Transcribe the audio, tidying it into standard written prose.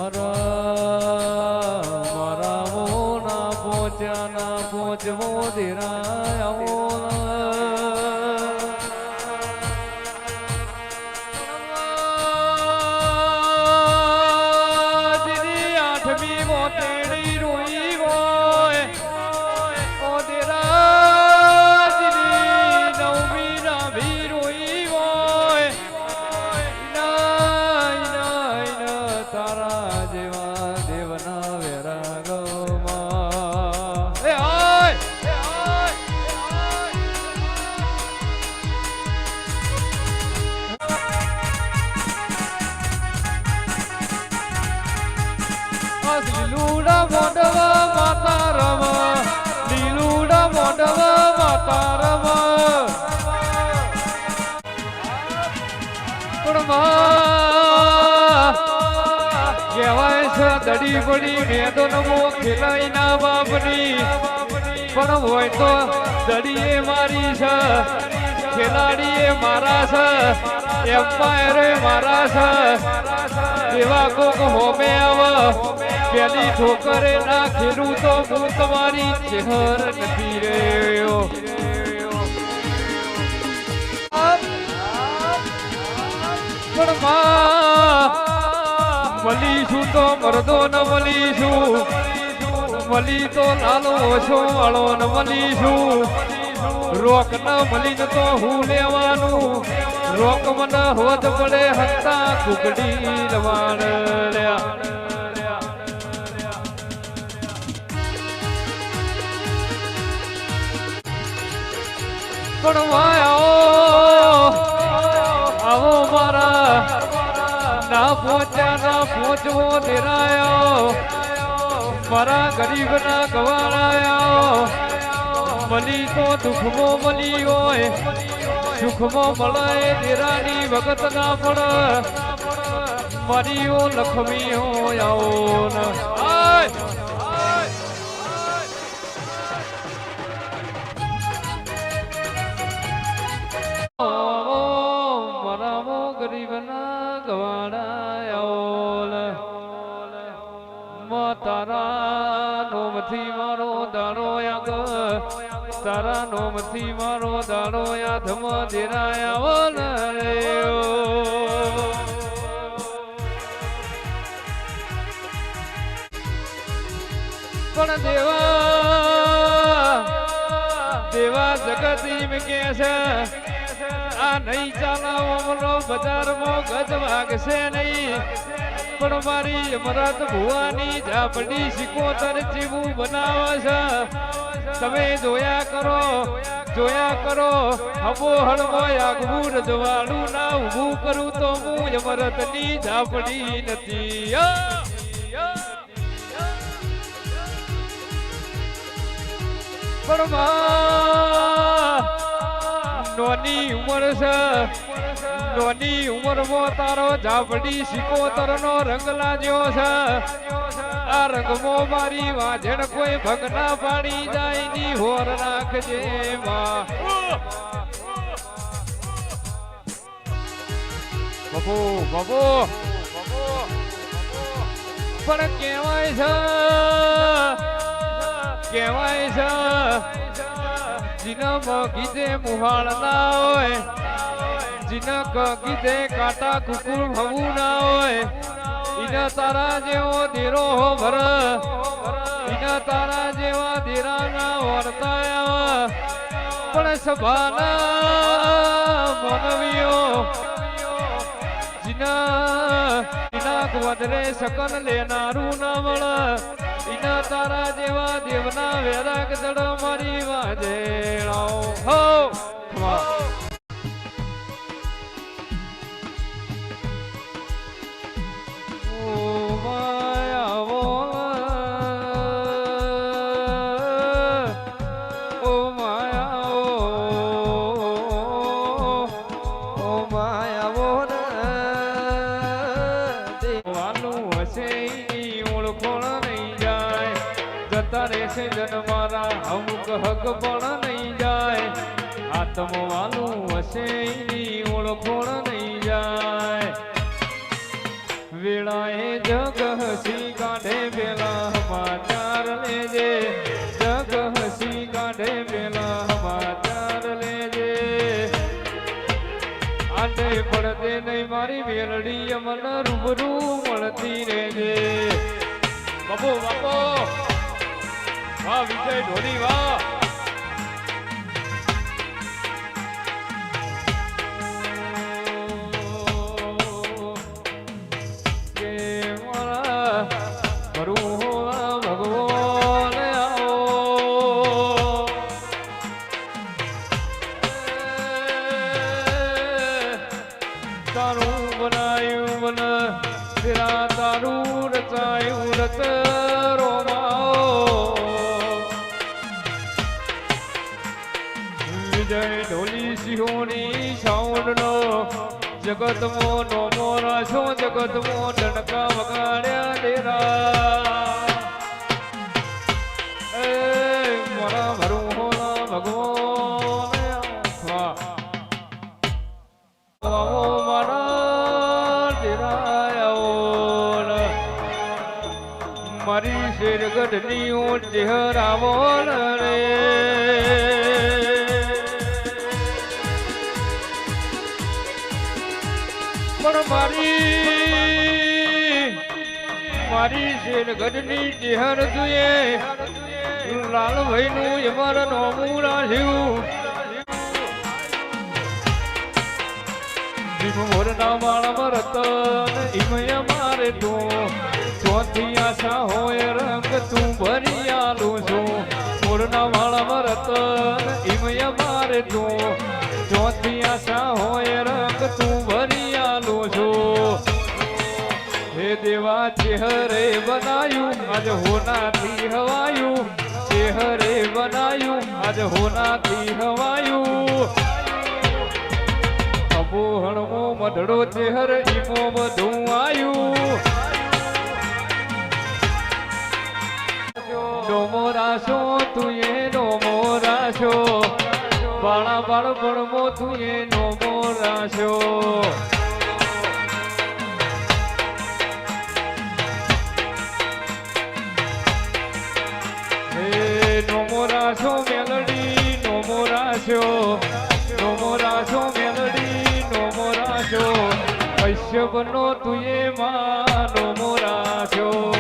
મર મારા મોના પોચાના પોચમો ધીરાયો લીલુડા મોઢવા માતા રમ લીલુડા મોઢવા માતા રમ કહેવાય છે દડી પડી મેદોનમો ખેલાઈ ના બાપની પણ હોય તો દડીએ મારી છે ખેલાડીએ મારા છે એમ્પાયરે મારા છે એવા કોક હોમે આવ પેલી ઠોકરે નાખેલું તો હું તમારી ચહેર નથી રહ્યો પણ મળીશું તો મરદો ન મળીશું મળી તો લાલો ઓછો વાળો ન મળીશું રોક ન મળીને તો હું લેવાનું રોક મને હોત પડે હતા કુકડી રવાણ પણ આવો મારા ના પહોંચ્યા ના પહોંચવો નિરાયો મારા ગરીબ ના ગવાળાયો મળી તો દુઃખમો મળી હોય સુખમો મળે નિરાની વખત ના પડે મારીઓ લક્ષ્મી હોય આવો મરામો ગરીબ ના ગવાડાયો તારા નોમથી મારો દાડો યાગ તારા નોમથી મારો દાડો યાધમ ધીરાયા પણ દેવા જગતી મેં કે છે આ નહીં ચાલાવો બજારમાં ગજ વાગશે નહીં પણ મારી અમરત ભુવાની ઝાપડી સિકોતર જીવું બનાવે છે તમે જોયા કરો હબો હળમાં આગવું રજવાડું ના ઊભું કરું તો હું અમરતની ઝાપડી નથી પણ નોની ઉંમર છે નોની ઉંમરમાં તારો ઝાપડી સિકોતર નો રંગ લાગ્યો છે આ રંગમાં મારી વાજણ કોઈ ભગના પાડી જાય ની હોર રાખજે માં બબો પણ કહેવાય છે જીનમ કીધે મુહાળ ના હોય જીનક કીધે કાટા કુકુર ભવું ના હોય ઈના તારા જેવો ધીરો ભર ઈના તારા જેવા ધીરા ના વર્તાયા પણ સભાના મનવીઓ જીના વધરે સકન લેનારું ના મળે ઈના તારા જેવા દેવના વેરાગ દડ મારી વાજેણાઓ હો મારા અમુક હક પણ નહીં જાય આત્મ વાલું હશે એની ઓળખોણ નહીં જાય વેળાએ જગ હસી કાઢે પેલા સમાચાર લેજે જગ હસી કાઢે પેલા સમાચાર લેજે આટે પડતે નહીં મારી વેલડી અમન રૂબરૂ મળતી રહેજે બાપો બાપો વાહ વિજય ઢોલી વાહ તારું બનાયું બન તેરા તારું રચાયું રચ રોમાઓ વિજય ઢોલી સિંહોની સાઉન્ડનો જગતમો નો મોરાશો જગતમો ડણકા વગાડ્યા ડેરા એ મારા ભરું હોલા ભગવાન મારી શેરગઢની ઊંટ ચહેરાવો રે પણ મારી શેરગઢની ચહેર જોઈએ લાલભાઈનું અમાર નોમું રાખ્યું મોરના માળમાં રતન ઇમય મારે તું ચોથી આશા હોય રંગ તું ભરી આલું છું મોરના માળમાં રતન ઇમય મારે તું ચોથી આશા હોય રંગ તું ભરી આલું છું હે દેવા ચહેરે બનાયું આજ હોનાથી હવાયું ચહેરે બનાયું આજ હોનાથી હવાયું અબોહણમો મઢડો ચહેર ઈમો બધું આયું ડોમો રાશો તું એ ડોમો રાશો બાળા બાળપણમો તું એ ડોમો રાશો હે ડોમો રાશો મેલડી ડોમો રાશો મેલડી પૈસ્ય બનો તુએ માનો મોરાશો